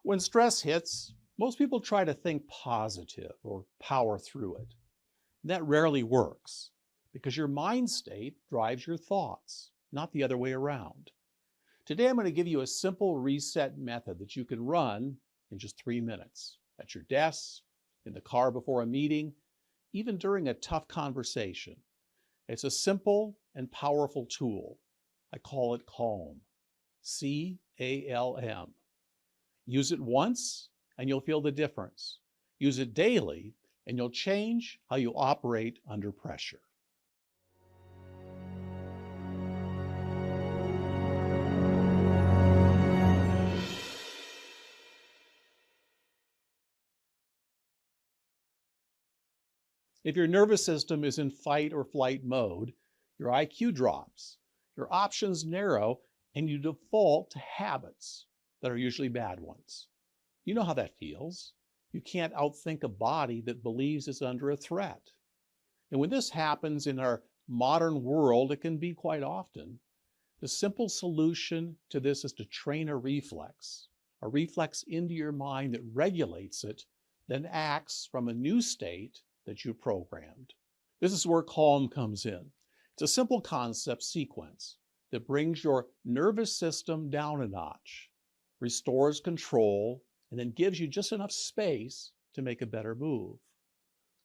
When stress hits, most people try to think positive or power through it. That rarely works because your mind state drives your thoughts, not the other way around. Today, I'm going to give you a simple reset method that you can run in just 3 minutes at your desk, in the car before a meeting, even during a tough conversation. It's a simple and powerful tool. I call it C.A.L.M. C-A-L-M. Use it once and you'll feel the difference. Use it daily and you'll change how you operate under pressure. If your nervous system is in fight or flight mode, your IQ drops, your options narrow, and you default to habits that are usually bad ones. You know how that feels. You can't outthink a body that believes it's under a threat. And when this happens in our modern world, it can be quite often. The simple solution to this is to train a reflex into your mind that regulates it, then acts from a new state that you programmed. This is where C.A.L.M comes in. It's a simple concept sequence that brings your nervous system down a notch, restores control, and then gives you just enough space to make a better move.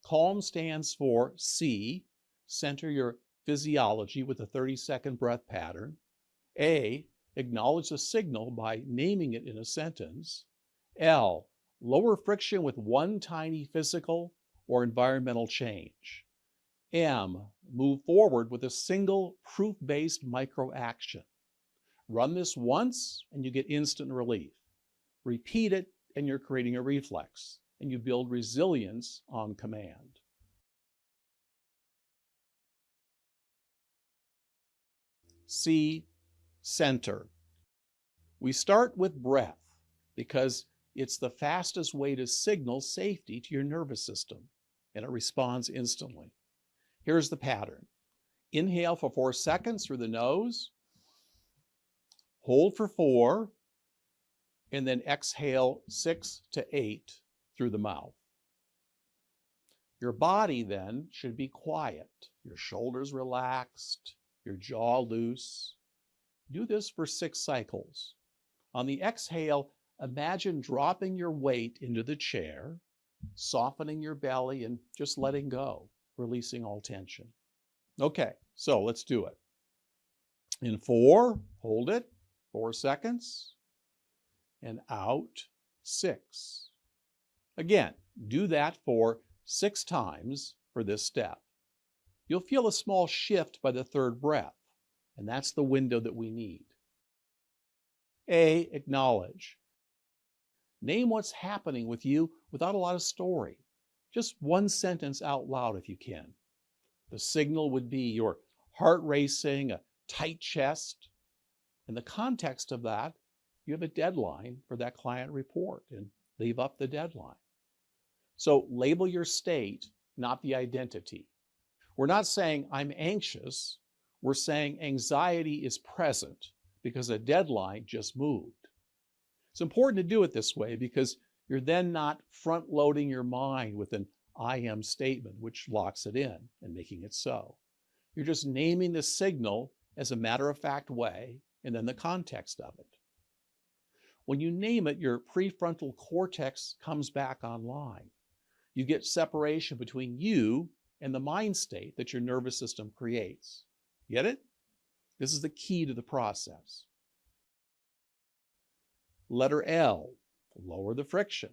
C.A.L.M stands for C, center your physiology with a 30-second breath pattern. A, acknowledge the signal by naming it in a sentence. L, lower friction with one tiny physical or environmental change. M, move forward with a single proof-based micro-action. Run this once and you get instant relief. Repeat it and you're creating a reflex, and you build resilience on command. C, center. We start with breath because it's the fastest way to signal safety to your nervous system, and it responds instantly. Here's the pattern. Inhale for 4 seconds through the nose, hold for 4, and then exhale 6 to 8 through the mouth. Your body then should be quiet, your shoulders relaxed, your jaw loose. Do this for 6 cycles. On the exhale, imagine dropping your weight into the chair, softening your belly, and just letting go, releasing all tension. Okay, so let's do it. In 4, hold it, 4 seconds, and out 6. Again, do that for 6 times for this step. You'll feel a small shift by the 3rd breath, and that's the window that we need. A, acknowledge. Name what's happening with you without a lot of story. Just one sentence out loud if you can. The signal would be your heart racing, a tight chest. In the context of that, you have a deadline for that client report and leave up the deadline. So label your state, not the identity. We're not saying I'm anxious. We're saying anxiety is present because a deadline just moved. It's important to do it this way because you're then not front-loading your mind with an I am statement, which locks it in and making it so. You're just naming the signal as a matter-of-fact way and then the context of it. When you name it, your prefrontal cortex comes back online. You get separation between you and the mind state that your nervous system creates. Get it? This is the key to the process. Letter L, lower the friction.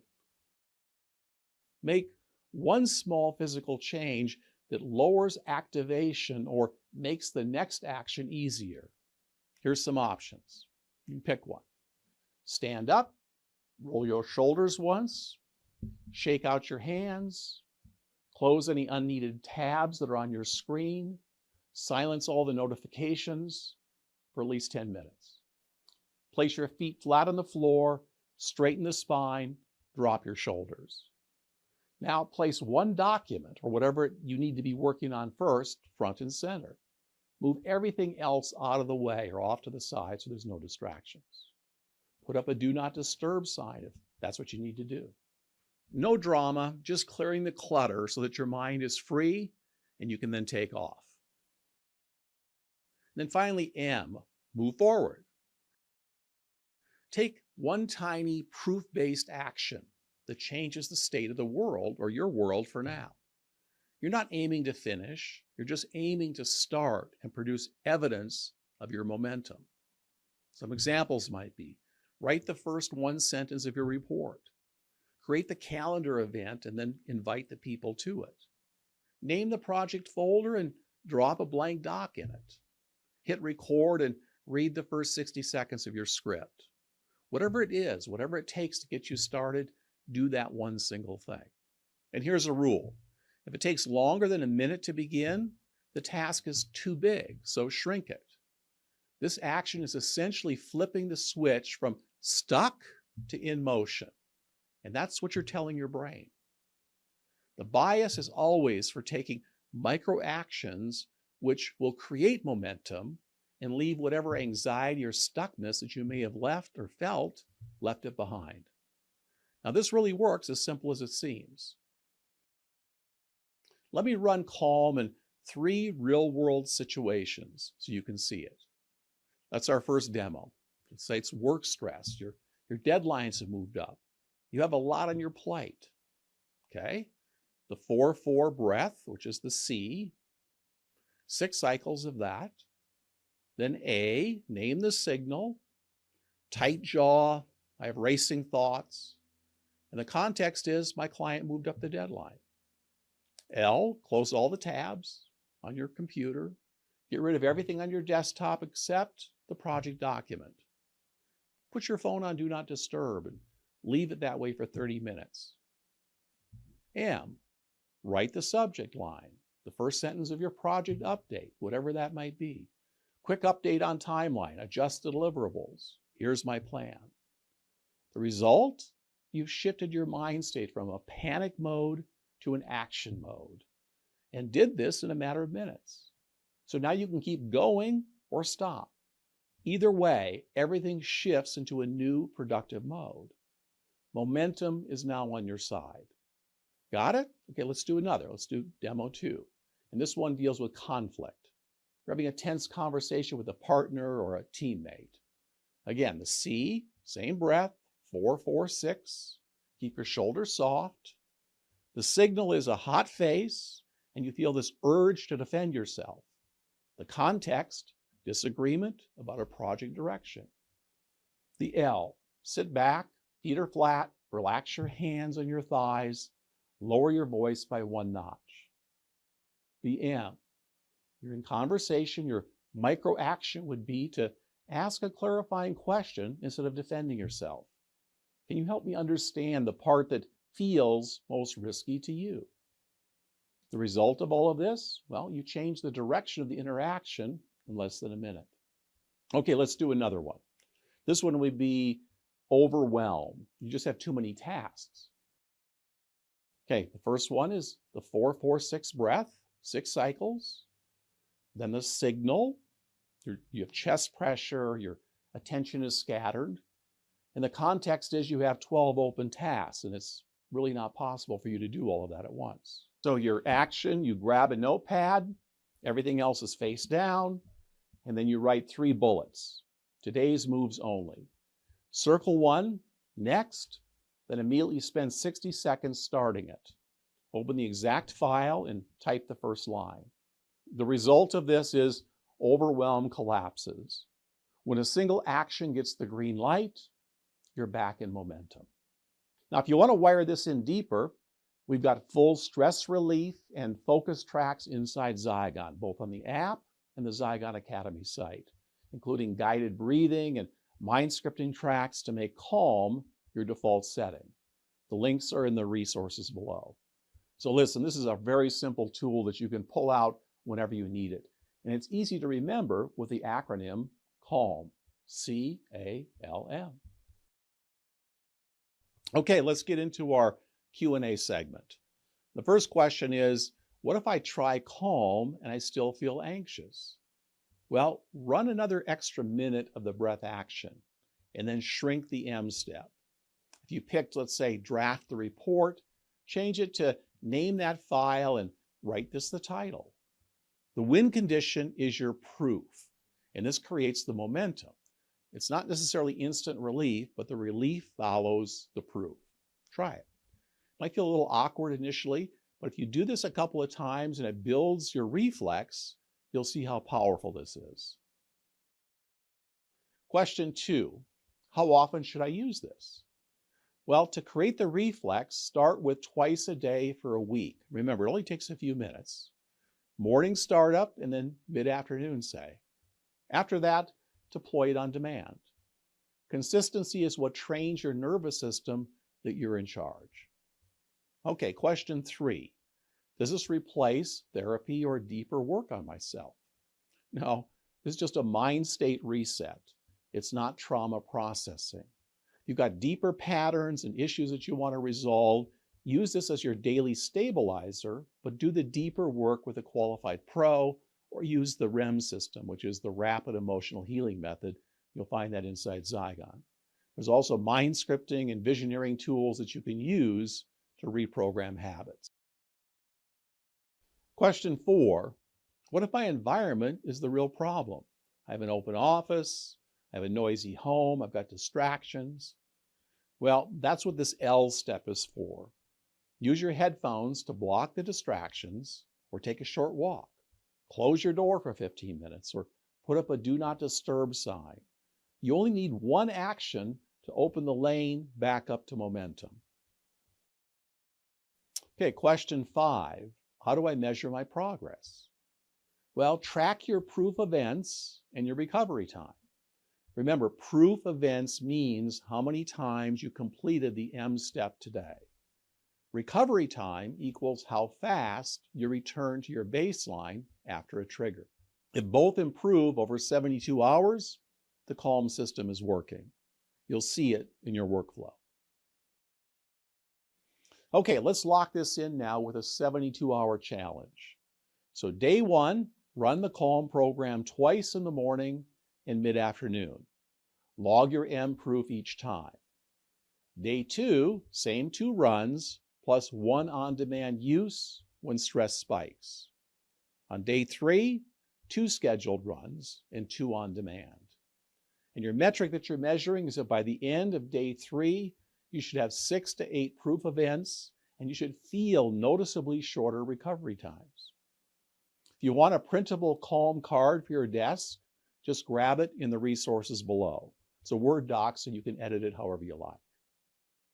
Make one small physical change that lowers activation or makes the next action easier. Here's some options. You can pick one. Stand up, roll your shoulders once, shake out your hands, close any unneeded tabs that are on your screen, silence all the notifications for at least 10 minutes. Place your feet flat on the floor, straighten the spine, drop your shoulders. Now place one document or whatever you need to be working on first, front and center. Move everything else out of the way or off to the side so there's no distractions. Put up a do not disturb sign if That's what you need to do. No drama, just clearing the clutter so that your mind is free and you can then take off. And then finally, M, move forward. Take one tiny proof-based action that changes the state of the world or your world for now. You're not aiming to finish, you're just aiming to start and produce evidence of your momentum. Some examples might be, write the first one sentence of your report. Create the calendar event and then invite the people to it. Name the project folder and drop a blank doc in it. Hit record and read the first 60 seconds of your script. Whatever it is, whatever it takes to get you started, do that one single thing. And here's a rule. If it takes longer than a minute to begin, the task is too big, so shrink it. This action is essentially flipping the switch from stuck to in motion. And that's what you're telling your brain. The bias is always for taking micro actions which will create momentum and leave whatever anxiety or stuckness that you may have left or felt, left it behind. Now this really works as simple as it seems. Let me run C.A.L.M in 3 real-world situations so you can see it. That's our first demo. Let's say it's work stress. Your deadlines have moved up. You have a lot on your plate, okay? The 4-4 breath, which is the C, 6 cycles of that. Then A, name the signal. Tight jaw, I have racing thoughts. And the context is my client moved up the deadline. L, close all the tabs on your computer. Get rid of everything on your desktop except the project document. Put your phone on Do Not Disturb and leave it that way for 30 minutes. M, write the subject line, the first sentence of your project update, whatever that might be. Quick update on timeline, adjust the deliverables. Here's my plan. The result, you've shifted your mind state from a panic mode to an action mode and did this in a matter of minutes. So now you can keep going or stop. Either way, everything shifts into a new productive mode. Momentum is now on your side. Got it? Okay, let's do another. Let's do demo 2. And this one deals with conflict. You're having a tense conversation with a partner or a teammate. Again, the C, same breath, 4-4-6. Keep your shoulders soft. The signal is a hot face, and you feel this urge to defend yourself. The context, disagreement about a project direction. The L, sit back, feet are flat, relax your hands on your thighs, lower your voice by 1 notch. The M, you're in conversation, your micro action would be to ask a clarifying question instead of defending yourself. Can you help me understand the part that feels most risky to you? The result of all of this, well, you change the direction of the interaction in less than a minute. Okay, let's do another one. This one would be overwhelm. You just have too many tasks. Okay, the first one is the 4-4-6 breath, 6 cycles. Then the signal, you have chest pressure, your attention is scattered. And the context is you have 12 open tasks, and it's really not possible for you to do all of that at once. So your action, you grab a notepad, everything else is face down, and then you write 3 bullets. Today's moves only. Circle 1, next, then immediately spend 60 seconds starting it. Open the exact file and type the first line. The result of this is overwhelm collapses. When a single action gets the green light, you're back in momentum. Now, if you want to wire this in deeper, we've got full stress relief and focus tracks inside Zygon, both on the app and the Zygon Academy site, including guided breathing and mind scripting tracks to make C.A.L.M your default setting. The links are in the resources below. So listen, this is a very simple tool that you can pull out whenever you need it. And it's easy to remember with the acronym C.A.L.M, C-A-L-M. Okay, let's get into our Q&A segment. The first question is, what if I try C.A.L.M and I still feel anxious? Well, run another extra minute of the breath action and then shrink the M step. If you picked, let's say, draft the report, change it to name that file and write this the title. The win condition is your proof, and this creates the momentum. It's not necessarily instant relief, but the relief follows the proof. Try it. Might feel a little awkward initially, but if you do this a couple of times and it builds your reflex, you'll see how powerful this is. Question 2, how often should I use this? Well, to create the reflex, start with twice a day for a week. Remember, it only takes a few minutes. Morning startup and then mid-afternoon, say. After that, deploy it on demand. Consistency is what trains your nervous system that you're in charge. Okay, question 3. Does this replace therapy or deeper work on myself? No, this is just a mind state reset. It's not trauma processing. You've got deeper patterns and issues that you want to resolve. Use this as your daily stabilizer, but do the deeper work with a qualified pro, or use the REM system, which is the rapid emotional healing method. You'll find that inside Zygon. There's also mind scripting and visioneering tools that you can use to reprogram habits. Question 4, what if my environment is the real problem? I have an open office, I have a noisy home, I've got distractions. Well, that's what this L step is for. Use your headphones to block the distractions, or take a short walk. Close your door for 15 minutes, or put up a do not disturb sign. You only need one action to open the lane back up to momentum. Okay, question 5, how do I measure my progress? Well, track your proof events and your recovery time. Remember, proof events means how many times you completed the M step today. Recovery time equals how fast you return to your baseline after a trigger. If both improve over 72 hours, the C.A.L.M system is working. You'll see it in your workflow. Okay, let's lock this in now with a 72-hour challenge. So day 1, run the C.A.L.M program twice in the morning and mid-afternoon. Log your M proof each time. Day 2, same 2 runs, plus 1 on-demand use when stress spikes. On day 3, 2 scheduled runs and 2 on demand. And your metric that you're measuring is that by the end of day 3, you should have 6 to 8 proof events, and you should feel noticeably shorter recovery times. If you want a printable C.A.L.M card for your desk, just grab it in the resources below. It's a Word doc, so you can edit it however you like.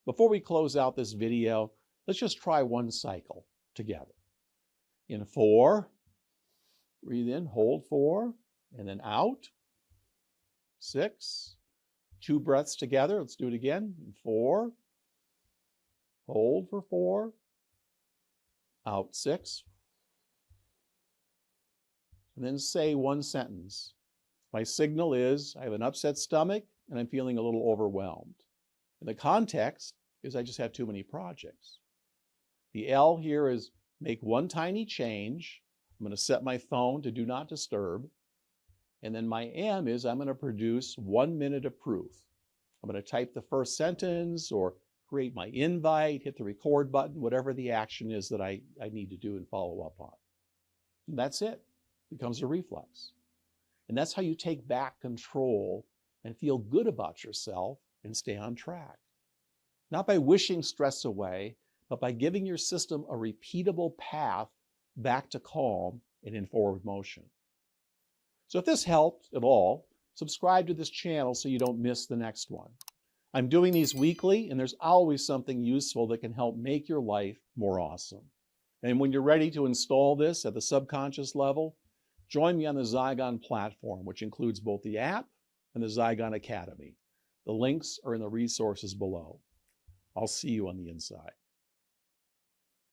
Before we close out this video, let's just try one cycle together. In 4, breathe in, hold 4, and then out. 6, 2 breaths together. Let's do it again. In 4, hold for 4, out 6, and then say one sentence. My signal is I have an upset stomach and I'm feeling a little overwhelmed. And the context is I just have too many projects. The L here is make one tiny change. I'm going to set my phone to do not disturb. And then my M is I'm going to produce 1 minute of proof. I'm going to type the first sentence or create my invite, hit the record button, whatever the action is that I need to do and follow up on. And that's it. It becomes a reflex. And that's how you take back control and feel good about yourself and stay on track. Not by wishing stress away, but by giving your system a repeatable path back to calm and in forward motion. So if this helped at all, subscribe to this channel so you don't miss the next one. I'm doing these weekly, and there's always something useful that can help make your life more awesome. And when you're ready to install this at the subconscious level, join me on the Zygon platform, which includes both the app and the Zygon Academy. The links are in the resources below. I'll see you on the inside.